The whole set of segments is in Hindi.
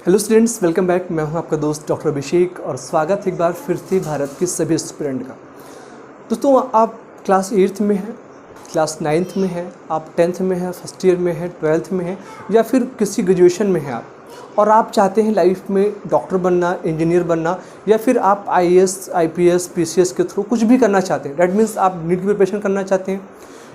Hello students, welcome back. मैं हूं आपका दोस्त डॉक्टर अभिषेक और स्वागत है एक बार फिर से भारत के सभी स्टूडेंट का। दोस्तों, आप क्लास 8th में हैं, क्लास 9th में हैं, आप 10th में हैं, फर्स्ट ईयर में हैं, 12th में हैं या फिर किसी ग्रेजुएशन में हैं आप, और आप चाहते हैं लाइफ में डॉक्टर बनना, इंजीनियर बनना, या फिर आप IAS, IPS, PCS के थ्रू कुछ भी करना चाहते हैं। डैट मीन्स आप नीट की प्रिपरेशन करना चाहते हैं,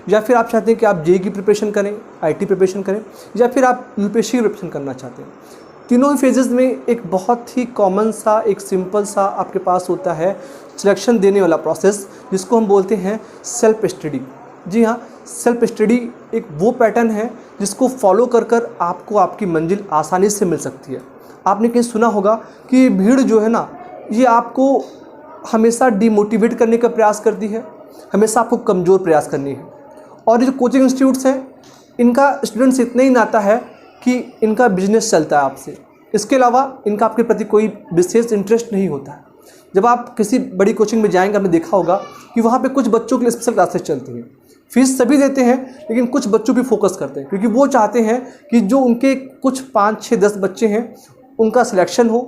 या फिर आप चाहते हैं कि आप JEE की प्रिपरेशन करें, IT प्रिपरेशन करें, या फिर आप UPSC की प्रिपरेशन करना चाहते हैं। तीनों ही फेजेस में एक बहुत ही कॉमन सा, एक सिंपल सा आपके पास होता है सिलेक्शन देने वाला प्रोसेस, जिसको हम बोलते हैं सेल्फ स्टडी। जी हाँ, सेल्फ स्टडी एक वो पैटर्न है जिसको फॉलो कर कर आपको आपकी मंजिल आसानी से मिल सकती है। आपने कहीं सुना होगा कि भीड़ जो है ना, ये आपको हमेशा डिमोटिवेट करने का प्रयास करती है, हमेशा आपको कमज़ोर प्रयास करनी है। और ये जो कोचिंग इंस्टीट्यूट्स हैं, इनका स्टूडेंट्स इतना ही नाता है कि इनका बिजनेस चलता है आपसे, इसके अलावा इनका आपके प्रति कोई विशेष इंटरेस्ट नहीं होता है। जब आप किसी बड़ी कोचिंग में जाएंगे, आपने देखा होगा कि वहाँ पे कुछ बच्चों के लिए स्पेशल क्लासेस चलती हैं। फीस सभी देते हैं, लेकिन कुछ बच्चों पे फोकस करते हैं, क्योंकि वो चाहते हैं कि जो उनके कुछ 5, 6, 10 बच्चे हैं, उनका सिलेक्शन हो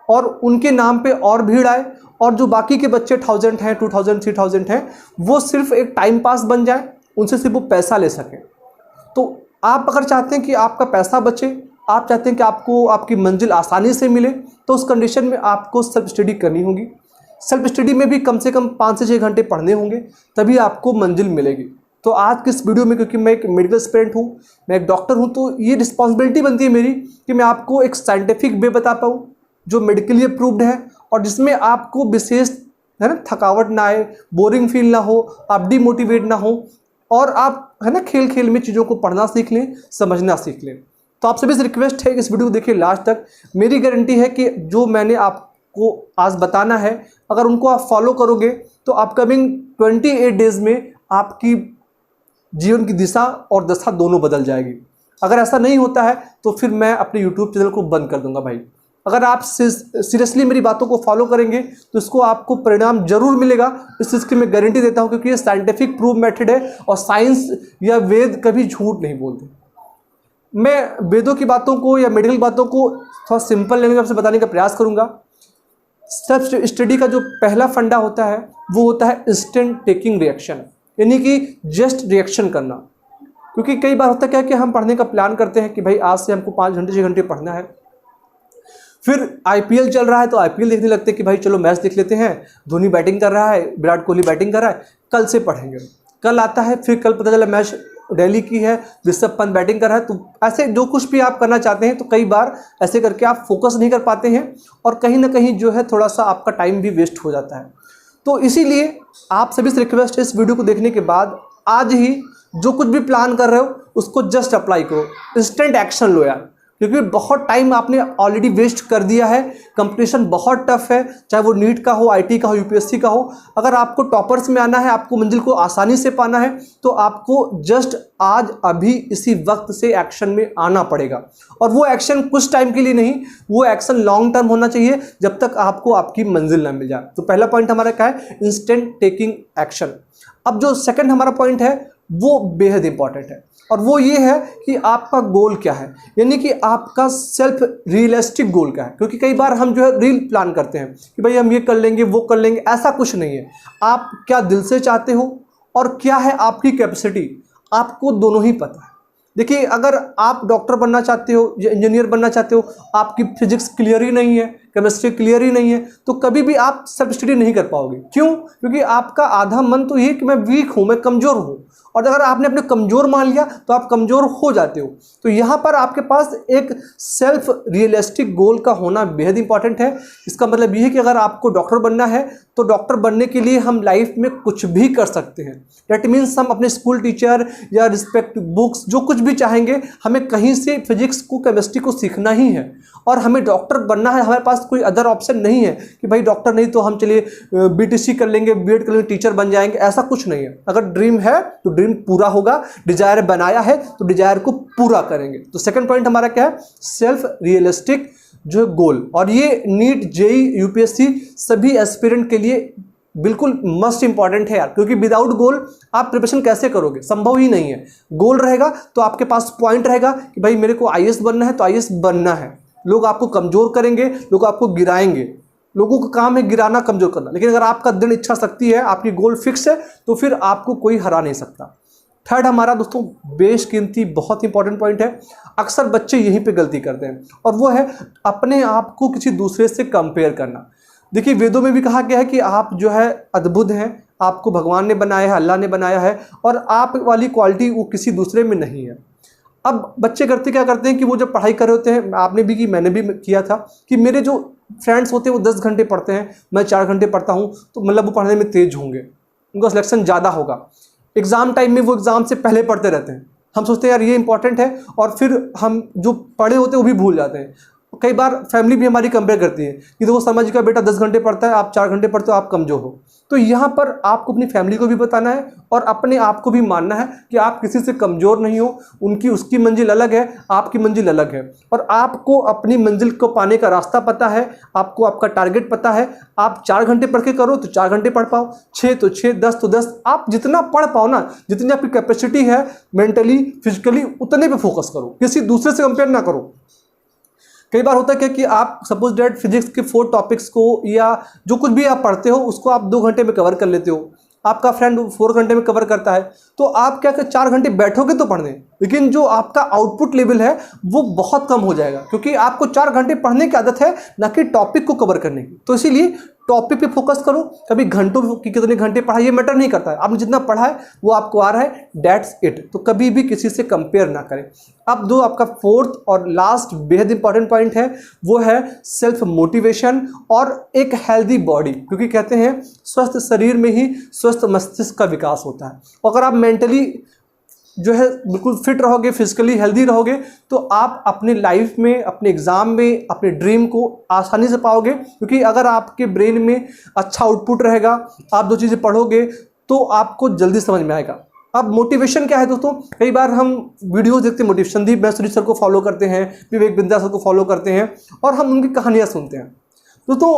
और उनके नाम पर और भीड़ आए, और जो बाकी के बच्चे 1000 हैं, 2000, 3000 हैं, वो सिर्फ एक टाइम पास बन जाए, उनसे सिर्फ वो पैसा ले सकें। तो आप अगर चाहते हैं कि आपका पैसा बचे, आप चाहते हैं कि आपको आपकी मंजिल आसानी से मिले, तो उस कंडीशन में आपको सेल्फ स्टडी करनी होगी। सेल्फ स्टडी में भी कम से कम 5 से 6 घंटे पढ़ने होंगे, तभी आपको मंजिल मिलेगी। तो आज की इस वीडियो में, क्योंकि मैं एक मेडिकल स्टूडेंट हूँ, मैं एक डॉक्टर हूँ, तो ये रिस्पॉन्सिबिलिटी बनती है मेरी कि मैं आपको एक साइंटिफिक वे बता पाऊँ जो मेडिकली अप्रूव्ड है, और जिसमें आपको विशेष है ना थकावट ना आए, बोरिंग फील ना हो, आप डिमोटिवेट ना हो, और आप है ना खेल खेल में चीज़ों को पढ़ना सीख लें, समझना सीख लें। तो आप सभी से रिक्वेस्ट है कि इस वीडियो को देखिए लास्ट तक। मेरी गारंटी है कि जो मैंने आपको आज बताना है, अगर उनको आप फॉलो करोगे तो अपकमिंग 28 डेज में आपकी जीवन की दिशा और दशा दोनों बदल जाएगी। अगर ऐसा नहीं होता है तो फिर मैं अपने YouTube चैनल को बंद कर दूंगा भाई। अगर आप सीरियसली मेरी बातों को फॉलो करेंगे तो इसको आपको परिणाम जरूर मिलेगा, इस चीज़ की मैं गारंटी देता हूं, क्योंकि ये साइंटिफिक प्रूव मेथड है और साइंस या वेद कभी झूठ नहीं बोलते। मैं वेदों की बातों को या मेडिकल बातों को थोड़ा सिंपल लैंग्वेज में आपसे बताने का प्रयास करूंगा। सेल्फ स्टडी का जो पहला फंडा होता है वो होता है इंस्टेंट टेकिंग रिएक्शन, यानी कि जस्ट रिएक्शन करना। क्योंकि कई बार होता क्या है कि हम पढ़ने का प्लान करते हैं कि भाई आज से हमको 5 घंटे 6 घंटे पढ़ना है, फिर IPL चल रहा है तो IPL देखने लगते हैं कि भाई चलो मैच देख लेते हैं, धोनी बैटिंग कर रहा है, विराट कोहली बैटिंग कर रहा है, कल से पढ़ेंगे। कल आता है, फिर कल पता चला मैच दिल्ली की है, ऋषभ पंत बैटिंग कर रहा है। तो ऐसे जो कुछ भी आप करना चाहते हैं, तो कई बार ऐसे करके आप फोकस नहीं कर पाते हैं, और कहीं ना कहीं जो है थोड़ा सा आपका टाइम भी वेस्ट हो जाता है। तो इसीलिए आप सभी से रिक्वेस्ट है, इस वीडियो को देखने के बाद आज ही जो कुछ भी प्लान कर रहे हो उसको जस्ट अप्लाई करो, इंस्टेंट एक्शन लो यार। क्योंकि बहुत टाइम आपने ऑलरेडी वेस्ट कर दिया है। कंपटीशन बहुत टफ है, चाहे वो नीट का हो, IT का हो, UPSC का हो। अगर आपको टॉपर्स में आना है, आपको मंजिल को आसानी से पाना है, तो आपको जस्ट आज अभी इसी वक्त से एक्शन में आना पड़ेगा। और वो एक्शन कुछ टाइम के लिए नहीं, वो एक्शन लॉन्ग टर्म होना चाहिए, जब तक आपको आपकी मंजिल ना मिल जाए। तो पहला पॉइंट हमारा क्या है? Instant taking action. अब जो सेकंड हमारा पॉइंट है वो बेहद इंपॉर्टेंट है, और वो ये है कि आपका गोल क्या है, यानी कि आपका सेल्फ रियलिस्टिक गोल क्या है। क्योंकि कई बार हम जो है रील प्लान करते हैं कि भाई हम ये कर लेंगे, वो कर लेंगे, ऐसा कुछ नहीं है। आप क्या दिल से चाहते हो और क्या है आपकी कैपेसिटी, आपको दोनों ही पता है। देखिए, अगर आप डॉक्टर बनना चाहते हो या इंजीनियर बनना चाहते हो, आपकी फिजिक्स क्लियर ही नहीं है, केमिस्ट्री क्लियर ही नहीं है, तो कभी भी आप सेल्फ स्टडी नहीं कर पाओगे। क्यों? क्योंकि आपका आधा मन तो ये कि मैं वीक हूँ, मैं कमज़ोर हूँ, और अगर आपने अपने कमज़ोर मान लिया तो आप कमज़ोर हो जाते हो। तो यहाँ पर आपके पास एक सेल्फ रियलिस्टिक गोल का होना बेहद इंपॉर्टेंट है। इसका मतलब ये है कि अगर आपको डॉक्टर बनना है, तो डॉक्टर बनने के लिए हम लाइफ में कुछ भी कर सकते हैं। दैट मीन्स हम अपने स्कूल टीचर या रिस्पेक्ट बुक्स जो कुछ भी चाहेंगे, हमें कहीं से फिजिक्स को, केमिस्ट्री को सीखना ही है, और हमें डॉक्टर बनना है। हमारे पास कोई अदर ऑप्शन नहीं है कि भाई डॉक्टर नहीं तो हम चलिए BTC कर लेंगे, B.Ed कर लेंगे, टीचर बन जाएंगे, ऐसा कुछ नहीं है। अगर ड्रीम है तो ड्रीम पूरा होगा, डिजायर बनाया है तो डिजायर को पूरा करेंगे। तो सेकंड पॉइंट हमारा क्या है? सेल्फ रियलिस्टिक जो गोल। और ये नीट, JEE, UPSC सभी एस्पिरेंट के लिए बिल्कुल मस्ट इंपॉर्टेंट है यार, क्योंकि विदाउट गोल आप प्रिपरेशन कैसे करोगे? संभव ही नहीं है। गोल रहेगा तो आपके पास पॉइंट रहेगा कि भाई मेरे को IAS बनना है तो IAS बनना है, लोग आपको कमज़ोर करेंगे, लोग आपको गिराएंगे। लोगों का काम है गिराना, कमज़ोर करना। लेकिन अगर आपका दृढ़ इच्छा शक्ति है, आपकी गोल फिक्स है, तो फिर आपको कोई हरा नहीं सकता। थर्ड हमारा दोस्तों बेशकीमती बहुत इंपॉर्टेंट पॉइंट है, अक्सर बच्चे यहीं पे गलती करते हैं, और वो है अपने आप को किसी दूसरे से कंपेयर करना। देखिए, वेदों में भी कहा गया है कि आप जो है अद्भुत हैं, आपको भगवान ने बनाया है, अल्लाह ने बनाया है, और आप वाली क्वालिटी वो किसी दूसरे में नहीं है। अब बच्चे क्या करते हैं कि वो जब पढ़ाई कर रहे होते हैं, आपने भी की, मैंने भी किया था, कि मेरे जो फ्रेंड्स होते हैं वो 10 घंटे पढ़ते हैं, मैं 4 घंटे पढ़ता हूँ, तो मतलब वो पढ़ने में तेज होंगे, उनका सिलेक्शन ज़्यादा होगा। एग्ज़ाम टाइम में वो एग्ज़ाम से पहले पढ़ते रहते हैं। हम सोचते हैं यार ये इंपॉर्टेंट है, और फिर हम जो पढ़े होते हैं वो भी भूल जाते हैं। कई बार फैमिली भी हमारी कंपेयर करती है कि देखो शर्मा जी का बेटा 10 घंटे पढ़ता है, आप 4 घंटे पढ़ते हो, आप कमज़ोर हो। तो यहाँ पर आपको अपनी फैमिली को भी बताना है और अपने आप को भी मानना है कि आप किसी से कमज़ोर नहीं हो। उसकी मंजिल अलग है, आपकी मंजिल अलग है, और आपको अपनी मंजिल को पाने का रास्ता पता है, आपको आपका टारगेट पता है। आप 4 घंटे पढ़ के करो तो 4 घंटे पढ़ पाओ, 6 तो 6, 10 तो 10, आप जितना पढ़ पाओ ना, जितनी आपकी कैपेसिटी है मेंटली फिजिकली, उतने पे फोकस करो, किसी दूसरे से कंपेयर ना करो। कई बार होता है क्या कि आप सपोज डेट फिजिक्स के 4 टॉपिक्स को या जो कुछ भी आप पढ़ते हो उसको आप 2 घंटे में कवर कर लेते हो, आपका फ्रेंड 4 घंटे में कवर करता है, तो आप क्या 4 घंटे बैठोगे तो पढ़ने, लेकिन जो आपका आउटपुट लेवल है वो बहुत कम हो जाएगा, क्योंकि आपको 4 घंटे पढ़ने की आदत है, ना कि टॉपिक को कवर करने की। तो इसीलिए टॉपिक पे फोकस करो। कभी घंटों की कितने घंटे पढ़ा ये मैटर नहीं करता है, आपने जितना पढ़ा है वो आपको आ रहा है, दैट्स इट। तो कभी भी किसी से कंपेयर ना करें। अब जो आपका 4th और लास्ट बेहद इंपॉर्टेंट पॉइंट है वो है सेल्फ मोटिवेशन और एक हेल्दी बॉडी, क्योंकि कहते हैं स्वस्थ शरीर में ही स्वस्थ मस्तिष्क का विकास होता है। अगर आप मेंटली जो है बिल्कुल फिट रहोगे, फिजिकली हेल्दी रहोगे, तो आप अपने लाइफ में, अपने एग्ज़ाम में, अपने ड्रीम को आसानी से पाओगे, क्योंकि अगर आपके ब्रेन में अच्छा आउटपुट रहेगा, आप 2 चीज़ें पढ़ोगे तो आपको जल्दी समझ में आएगा। अब मोटिवेशन क्या है दोस्तों, कई बार हम वीडियोस देखते हैं, मोटिवेशन संदीप मैसूरी सर को फॉलो करते हैं, विवेक बिंद्रा सर को फॉलो करते हैं, और हम उनकी कहानियाँ सुनते हैं। दोस्तों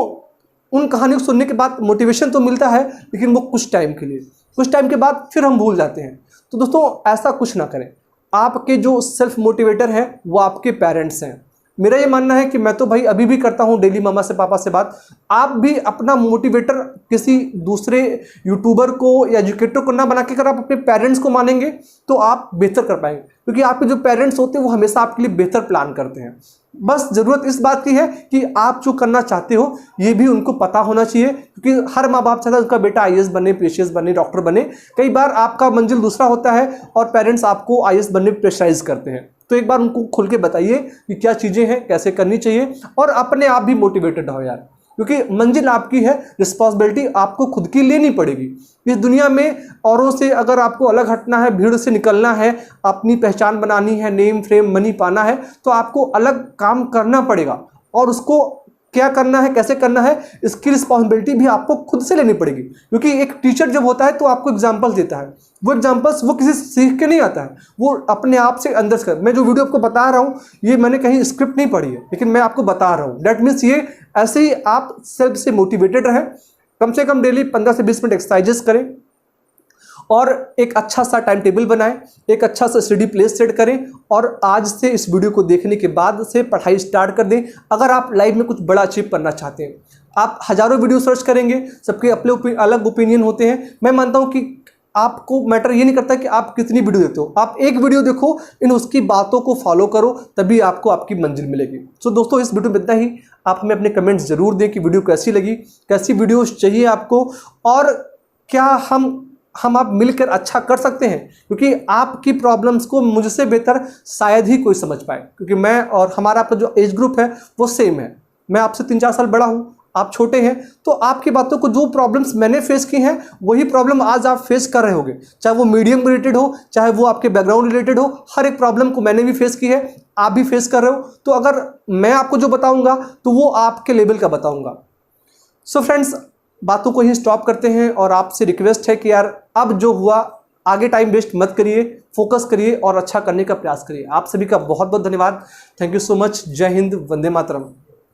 उन कहानियों को सुनने के बाद मोटिवेशन तो मिलता है, लेकिन वो कुछ टाइम के लिए, कुछ टाइम के बाद फिर हम भूल जाते हैं। तो दोस्तों ऐसा कुछ ना करें। आपके जो सेल्फ मोटिवेटर हैं वो आपके पेरेंट्स हैं। मेरा ये मानना है कि मैं तो भाई अभी भी करता हूँ डेली मम्मा से पापा से बात, आप भी अपना मोटिवेटर किसी दूसरे यूट्यूबर को या एजुकेटर को ना बना के, अगर आप अपने पेरेंट्स को मानेंगे तो आप बेहतर कर पाएंगे, क्योंकि आपके जो पेरेंट्स होते हैं वो हमेशा आपके लिए बेहतर प्लान करते हैं। बस ज़रूरत इस बात की है कि आप जो करना चाहते हो ये भी उनको पता होना चाहिए, क्योंकि हर माँ बाप चाहता है उनका बेटा IAS बने, PCS बने, डॉक्टर बने। कई बार आपका मंजिल दूसरा होता है और पेरेंट्स आपको IAS बनने प्रेशराइज करते हैं। तो एक बार उनको खुल के बताइए कि क्या चीज़ें हैं, कैसे करनी चाहिए, और अपने आप भी मोटिवेटेड हो यार, क्योंकि मंजिल आपकी है, रिस्पॉन्सिबिलिटी आपको खुद की लेनी पड़ेगी। इस दुनिया में औरों से अगर आपको अलग हटना है, भीड़ से निकलना है, अपनी पहचान बनानी है, नेम फ्रेम मनी पाना है, तो आपको अलग काम करना पड़ेगा, और उसको क्या करना है, कैसे करना है, इसकी रिस्पॉन्सिबिलिटी भी आपको खुद से लेनी पड़ेगी। क्योंकि एक टीचर जब होता है तो आपको एग्जाम्पल्स देता है, वो एग्जाम्पल्स वो किसी से सीख के नहीं आता है, वो अपने आप से अंदर से। मैं जो वीडियो आपको बता रहा हूँ ये मैंने कहीं स्क्रिप्ट नहीं पढ़ी है, लेकिन मैं आपको बता रहा हूँ। डेट मीन्स ये ऐसे ही आप सेल्फ से मोटिवेटेड रहें, कम से कम डेली 15 से 20 मिनट एक्सरसाइजेस करें, और एक अच्छा सा टाइम टेबल बनाएं, एक अच्छा सा स्टडी प्लेस सेट करें, और आज से इस वीडियो को देखने के बाद से पढ़ाई स्टार्ट कर दें। अगर आप लाइफ में कुछ बड़ा अचीव करना चाहते हैं, आप हज़ारों वीडियो सर्च करेंगे, सबके अपने अलग ओपिनियन होते हैं। मैं मानता हूं कि आपको मैटर ये नहीं करता कि आप कितनी वीडियो देखते हो, आप एक वीडियो देखो, इन उसकी बातों को फॉलो करो, तभी आपको आपकी मंजिल मिलेगी। तो दोस्तों इस वीडियो में इतना ही। आप हमें अपने कमेंट्स ज़रूर दें कि वीडियो कैसी लगी, कैसी वीडियोज़ चाहिए आपको, और क्या हम आप मिलकर अच्छा कर सकते हैं, क्योंकि आपकी प्रॉब्लम्स को मुझसे बेहतर शायद ही कोई समझ पाए, क्योंकि मैं और हमारा आपका जो एज ग्रुप है वो सेम है। मैं आपसे 3-4 साल बड़ा हूँ, आप छोटे हैं, तो आपकी बातों को, जो प्रॉब्लम्स मैंने फेस की हैं वही प्रॉब्लम आज आप फेस कर रहे होंगे, चाहे वो मीडियम रिलेटेड हो, चाहे वो आपके बैकग्राउंड रिलेटेड हो। हर एक प्रॉब्लम को मैंने भी फेस की है, आप भी फेस कर रहे हो। तो अगर मैं आपको जो बताऊँगा तो वो आपके लेवल का बताऊँगा। सो फ्रेंड्स, बातों को ही स्टॉप करते हैं, और आपसे रिक्वेस्ट है कि यार अब जो हुआ आगे टाइम वेस्ट मत करिए, फोकस करिए और अच्छा करने का प्रयास करिए। आप सभी का बहुत बहुत धन्यवाद। Thank you so much. जय हिंद, वंदे मातरम।